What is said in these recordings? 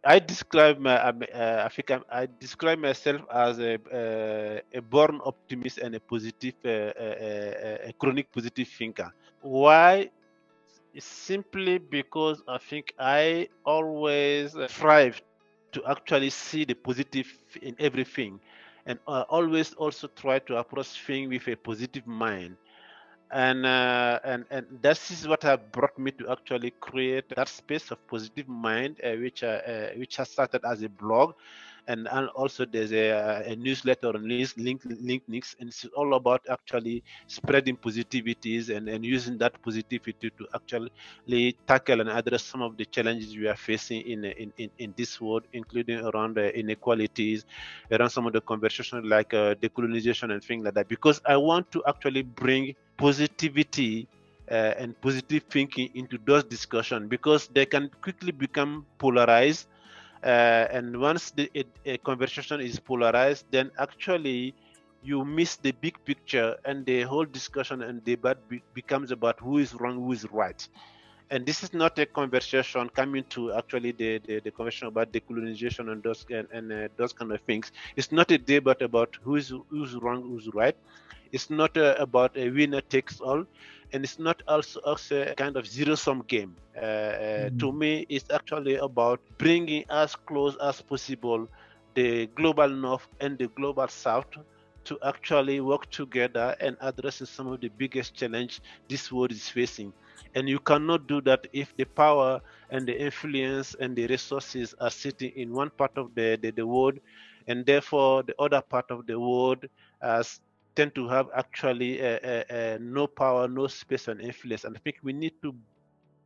I describe I think I describe myself as a born optimist and a positive, a chronic positive thinker. Why? It's simply because I think I always strive to actually see the positive in everything, and always also try to approach things with a positive mind. And that is what has brought me to actually create that space of positive mind, which has started as a blog, and also there's a newsletter on links, and it's all about actually spreading positivities and using that positivity to actually tackle and address some of the challenges we are facing in this world, including around inequalities, around some of the conversations like decolonization and things like that, because I want to actually bring positivity and positive thinking into those discussions, because they can quickly become polarized. And once a conversation is polarized, then actually you miss the big picture, and the whole discussion and debate becomes about who is wrong, who is right. And this is not a conversation coming to actually the conversation about decolonization and those kind of things. It's not a debate about who's wrong, who's right. It's not about a winner takes all, and it's not also a kind of zero-sum game. To me, it's actually about bringing as close as possible the global north and the global south to actually work together and addressing some of the biggest challenge this world is facing. And you cannot do that if the power and the influence and the resources are sitting in one part of the world, and therefore the other part of the world tend to have actually no power, no space and influence. And I think we need to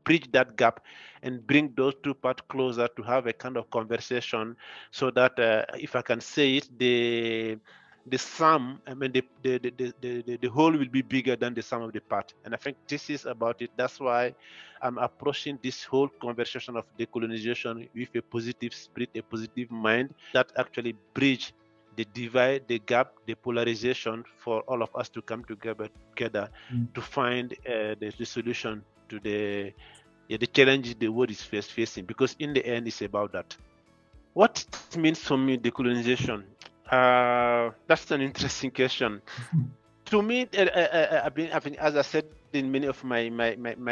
bridge that gap and bring those two parts closer to have a kind of conversation, so that if I can say it, the sum, I mean, the whole will be bigger than the sum of the part. And I think this is about it. That's why I'm approaching this whole conversation of decolonization with a positive spirit, a positive mind that actually bridge the divide, the gap, the polarization, for all of us to come together to find the solution to the challenges the world is facing. Because in the end, it's about that. What it means for me, decolonization? That's an interesting question. To me, I've been, as I said in many of my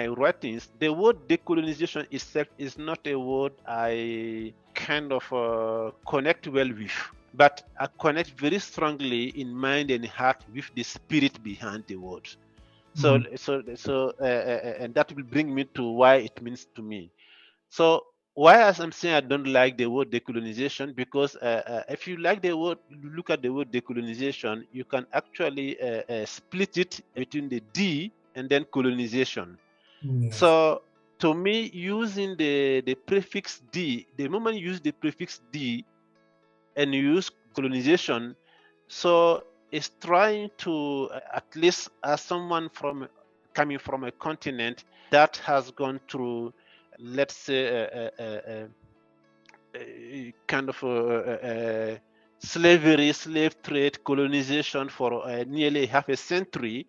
writings, the word decolonization itself is not a word I kind of connect well with, but I connect very strongly in mind and heart with the spirit behind the word. So, and that will bring me to why it means to me. So, why, as I'm saying, I don't like the word decolonization, because if you like the word, look at the word decolonization, you can actually split it between the D and then colonization. Yes. So, to me, using the prefix D, the moment you use the prefix D and you use colonization, so it's trying to, at least as someone coming from a continent that has gone through, let's say, kind of slavery, slave trade, colonization for nearly half a century.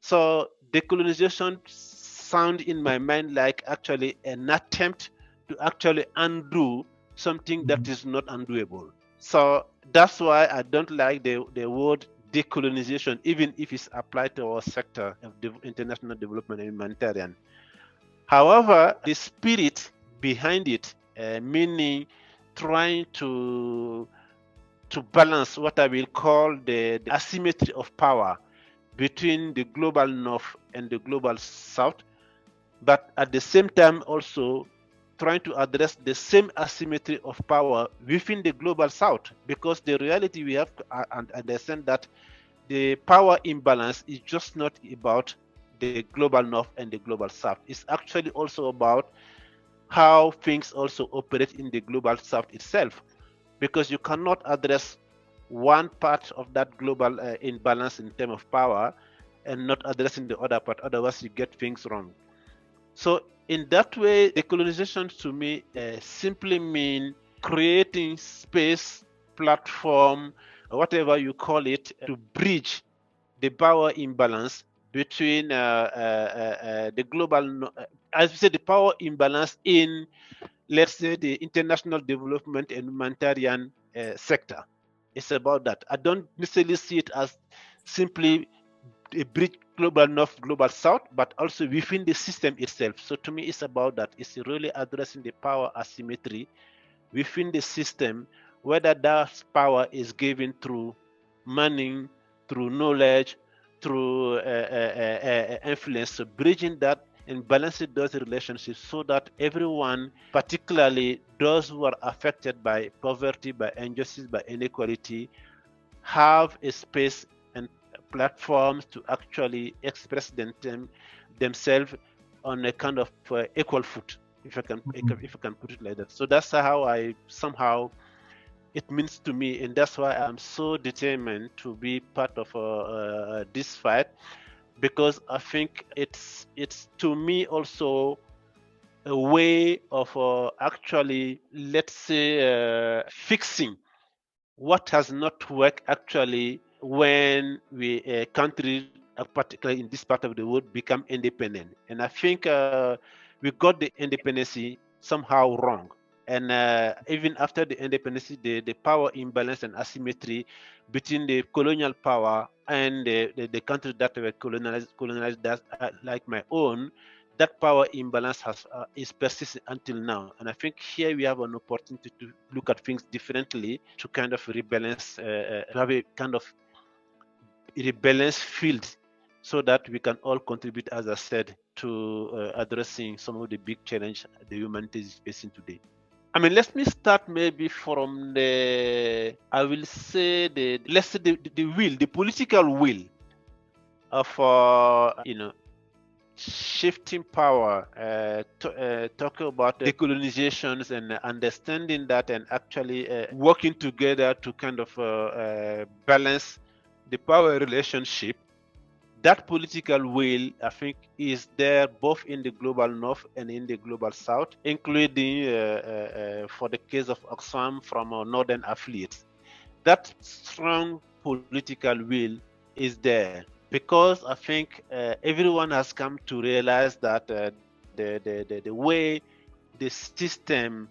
So decolonization sound in my mind like actually an attempt to actually undo something that is not undoable. So that's why I don't like the word decolonization, even if it's applied to our sector of international development and humanitarian. However, the spirit behind it, meaning trying to balance what I will call the asymmetry of power between the global north and the global south, but at the same time also trying to address the same asymmetry of power within the global south, because the reality we have to understand that the power imbalance is just not about the global north and the global south. It's actually also about how things also operate in the global south itself, because you cannot address one part of that global imbalance in terms of power and not addressing the other part, otherwise you get things wrong. So in that way, decolonization to me simply mean creating space, platform, or whatever you call it, to bridge the power imbalance between the global, as we said, the power imbalance in let's say, the international development and humanitarian sector. It's about that. I don't necessarily see it as simply a bridge global north, global south, but also within the system itself. So to me, it's about that. It's really addressing the power asymmetry within the system, whether that power is given through money, through knowledge, through influence. So bridging that and balancing those relationships so that everyone, particularly those who are affected by poverty, by injustice, by inequality, have a space and platforms to actually express themselves on a kind of equal foot, if I can put it like that. So that's how I somehow it means to me, and that's why I'm so determined to be part of this fight, because I think it's to me also a way of actually, let's say, fixing what has not worked actually when a country, particularly in this part of the world, become independent. And I think we got the independency somehow wrong. And even after the independence, the power imbalance and asymmetry between the colonial power and the countries that were colonized that, like my own, that power imbalance is persistent until now. And I think here we have an opportunity to look at things differently, to kind of rebalance, to have a kind of rebalance field, so that we can all contribute, as I said, to addressing some of the big challenges the humanity is facing today. I mean, let me start maybe from I will say let's say the will, the political will of, shifting power, talking about decolonizations and understanding that, and actually working together to kind of balance the power relationship. That political will, I think, is there both in the global north and in the global south, including for the case of Oxfam from our northern affiliates. That strong political will is there, because I think everyone has come to realize that the way the system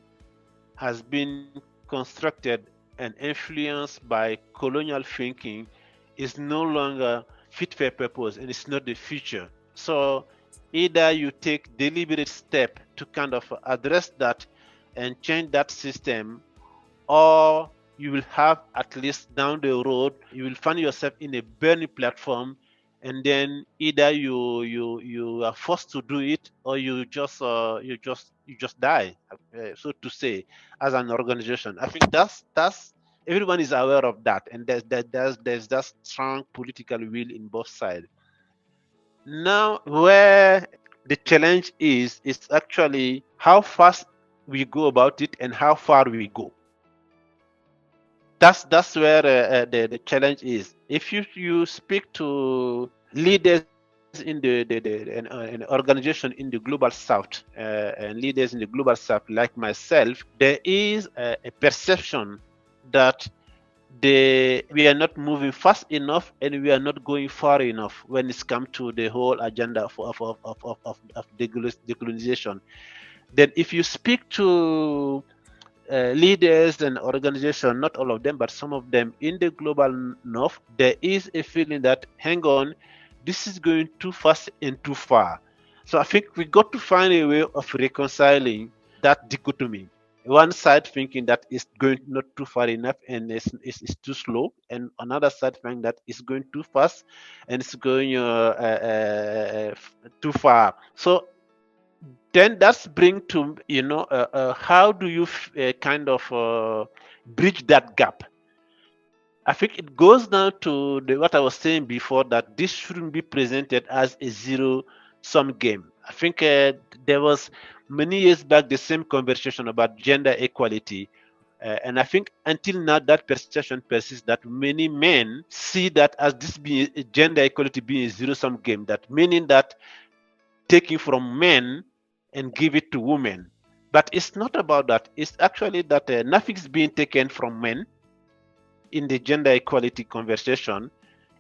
has been constructed and influenced by colonial thinking is no longer fit for purpose, and it's not the future. So either you take deliberate step to kind of address that and change that system, or you will have, at least down the road, you will find yourself in a burning platform, and then either you are forced to do it, or you just die, so to say, as an organization. I think that's everyone is aware of that, and there's that strong political will in both sides. Now, where the challenge is actually how fast we go about it and how far we go. That's where the challenge is. If you speak to leaders in an organization in the global south, and leaders in the global south like myself, there is a perception that we are not moving fast enough and we are not going far enough when it's come to the whole agenda of decolonization. Then if you speak to leaders and organizations, not all of them, but some of them in the global north, there is a feeling that, hang on, this is going too fast and too far. So I think we got to find a way of reconciling that dichotomy. One side thinking that it's going not too far enough and it's too slow, and another side thinking that it's going too fast and it's going too far. So then that's bring to how do you kind of bridge that gap? I think it goes down to what I was saying before, that this shouldn't be presented as a zero-sum game. I think there was many years back the same conversation about gender equality, and I think until now that perception persists, that many men see that as this being gender equality being a zero-sum game, that meaning that taking from men and give it to women. But it's not about that. It's actually that nothing's being taken from men in the gender equality conversation.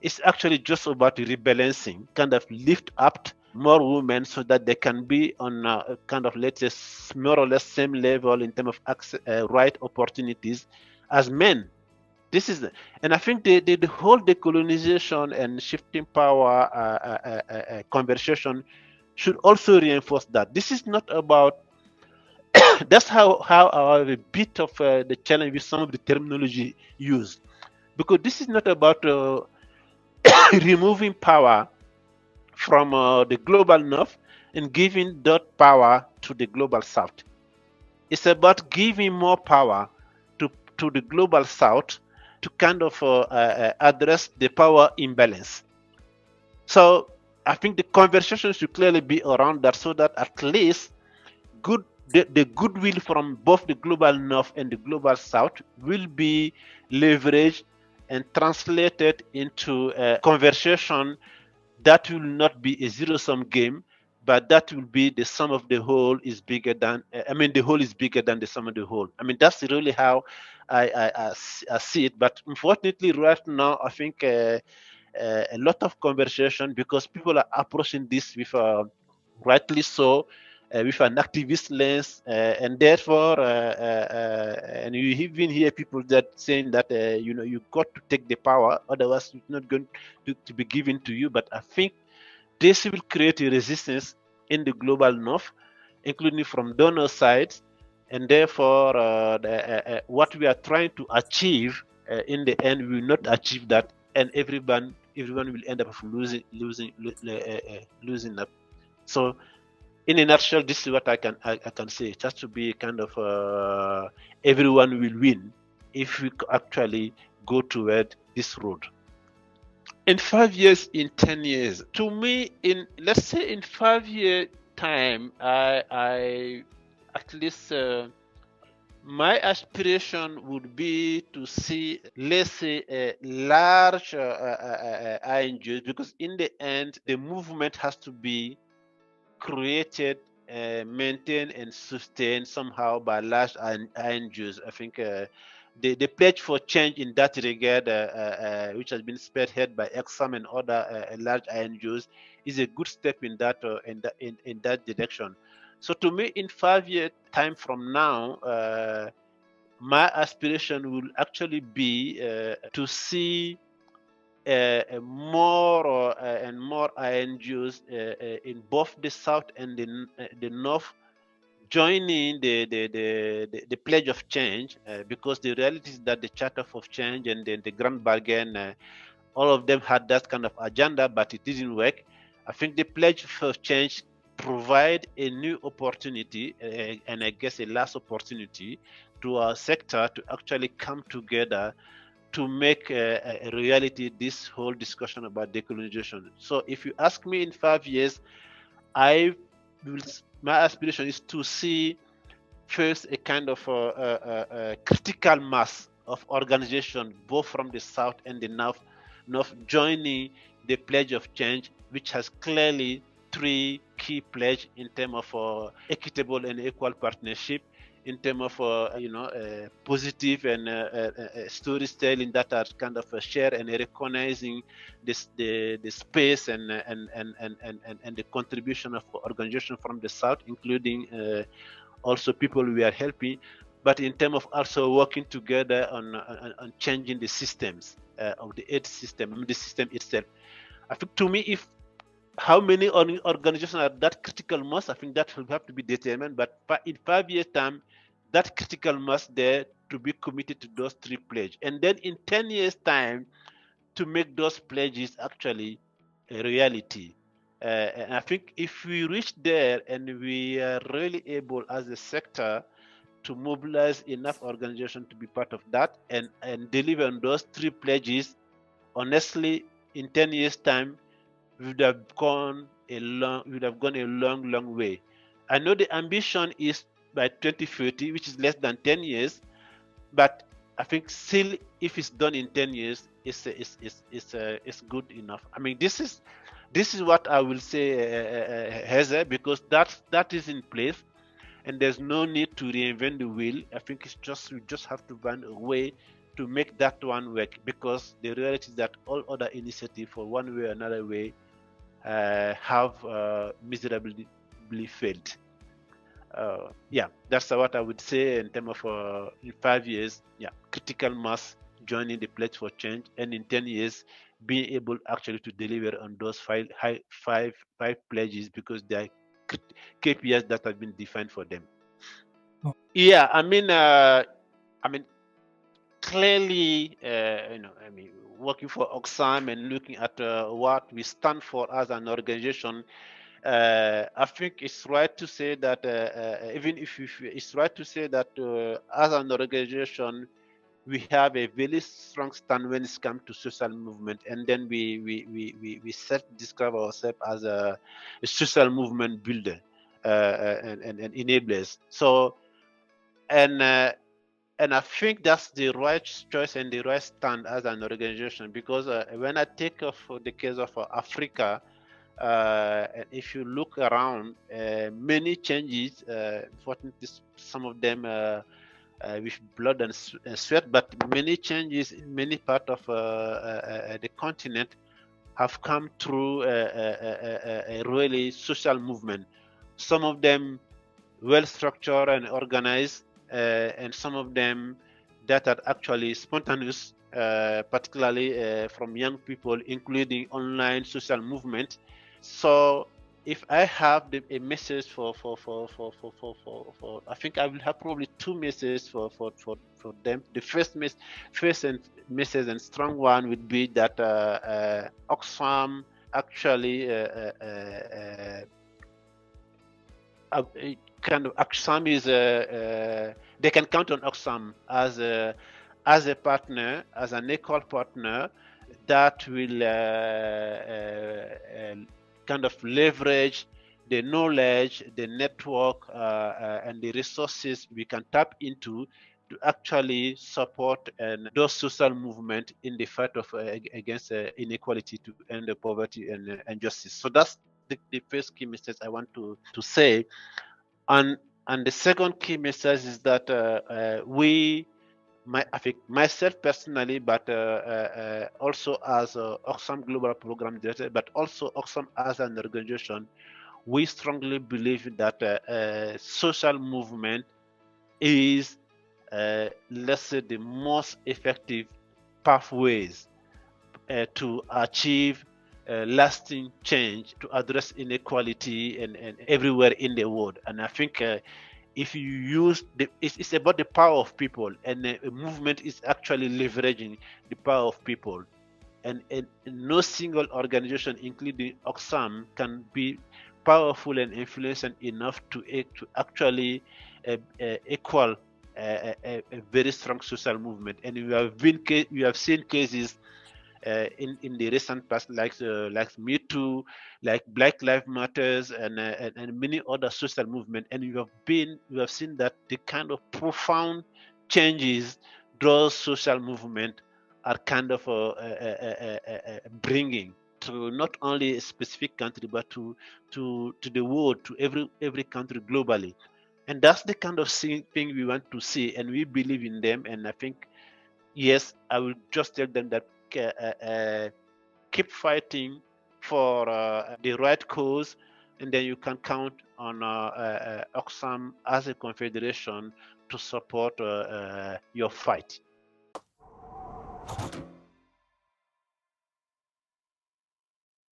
It's actually just about rebalancing, kind of lift up more women so that they can be on a kind of, let's say, more or less same level in terms of access, right opportunities as men. This is, and I think the whole decolonization and shifting power conversation should also reinforce that. This is not about, that's how a bit of the challenge with some of the terminology used, because this is not about removing power from the global north and giving that power to the global south. It's about giving more power to the global south to kind of address the power imbalance. So I think the conversation should clearly be around that, so that at least the goodwill from both the global north and the global south will be leveraged and translated into a conversation that will not be a zero-sum game, but that will be the sum of the whole is bigger than, the whole is bigger than the sum of the whole. That's really how I see it. But unfortunately, right now, I think a lot of conversation, because people are approaching this with, rightly so, with an activist lens, and therefore, and you even hear people that saying that you got to take the power, otherwise it's not going to be given to you. But I think this will create a resistance in the global north, including from donor sides, and therefore what we are trying to achieve in the end, we will not achieve that, and everyone will end up losing up. So in a nutshell, this is what I can say. It has to be kind of everyone will win if we actually go toward this road. In 5 years, in 10 years, to me, let's say in 5 year time, I at least my aspiration would be to see, let's say, a large INGOs, because in the end, the movement has to be created, maintained, and sustained somehow by large INGOs. I think the pledge for change in that regard, which has been spearheaded by Oxfam and other large INGOs, is a good step in that direction. So to me, in 5 year time from now, my aspiration will actually be to see more and more INGOs in both the south and the north joining the pledge of change, because the reality is that the Charter of Change and the Grand Bargain, all of them had that kind of agenda, but it didn't work. I think the pledge for change provide a new opportunity, and I guess a last opportunity to our sector to actually come together to make a reality this whole discussion about decolonization. So if you ask me in 5 years, my aspiration is to see first a kind of a critical mass of organization, both from the south and the north joining the pledge of change, which has clearly 3 key pledges in terms of equitable and equal partnership, in terms of positive and storytelling that are kind of share and recognizing the space and the contribution of organization from the south, including also people we are helping, but in terms of also working together on changing the systems of the aid system, the system itself. I think to me, if how many organizations are that critical mass, I think that will have to be determined. But in 5 years' time, that critical mass there to be committed to those 3 pledges, and then in 10 years' time to make those pledges actually a reality. And I think if we reach there and we are really able as a sector to mobilize enough organization to be part of that and deliver on those 3 pledges, honestly, in 10 years' time, we would have gone a long way. I know the ambition is by 2030, which is less than 10 years, but I think still, if it's done in 10 years, it's good enough. This is what I will say, Heather, because that is in place, and there's no need to reinvent the wheel. I think we just have to find a way to make that one work, because the reality is that all other initiatives, for one way or another way, have miserably failed. Yeah, that's what I would say in terms of in 5 years, yeah, critical mass joining the pledge for change, and in 10 years being able actually to deliver on those five pledges, because they are KPIs that have been defined for them. Oh. Yeah, I mean clearly, working for Oxfam and looking at what we stand for as an organization, I think it's right to say that even if it's right to say that as an organization, we have a very strong stand when it comes to social movement, and then we self-describe ourselves as a social movement builder and enablers. So, and I think that's the right choice and the right stand as an organization, because when I take of the case of Africa, if you look around, many changes, unfortunately, some of them with blood and sweat, but many changes in many parts of the continent have come through a really social movement. Some of them well structured and organized, and some of them that are actually spontaneous, particularly from young people, including online social movement. So if I have a message for I think I will have probably two messages for them. The first message and strong one would be that Oxfam actually kind of Oxfam is they can count on Oxfam as a partner, as an equal partner that will kind of leverage the knowledge, the network, and the resources we can tap into to actually support and those social movement in the fight of against inequality, to end the poverty and injustice. So that's the first key message I want to say. And the second key message is that I think myself personally, but also as Oxfam Global Program Director, but also Oxfam as an organization, we strongly believe that social movement is, let's say, the most effective pathways to achieve lasting change, to address inequality and everywhere in the world. And I think if you use it's about the power of people, and a movement is actually leveraging the power of people. And no single organization, including Oxfam, can be powerful and influential enough to actually equal a very strong social movement. And we have seen cases in the recent past, like Me Too, like Black Lives Matters, and many other social movements. And we have seen that the kind of profound changes those social movements are kind of bringing to not only a specific country, but to the world, to every country globally. And that's the kind of thing we want to see, and we believe in them. And I think, yes, I will just tell them that keep fighting for the right cause, and then you can count on Oxfam as a confederation to support your fight.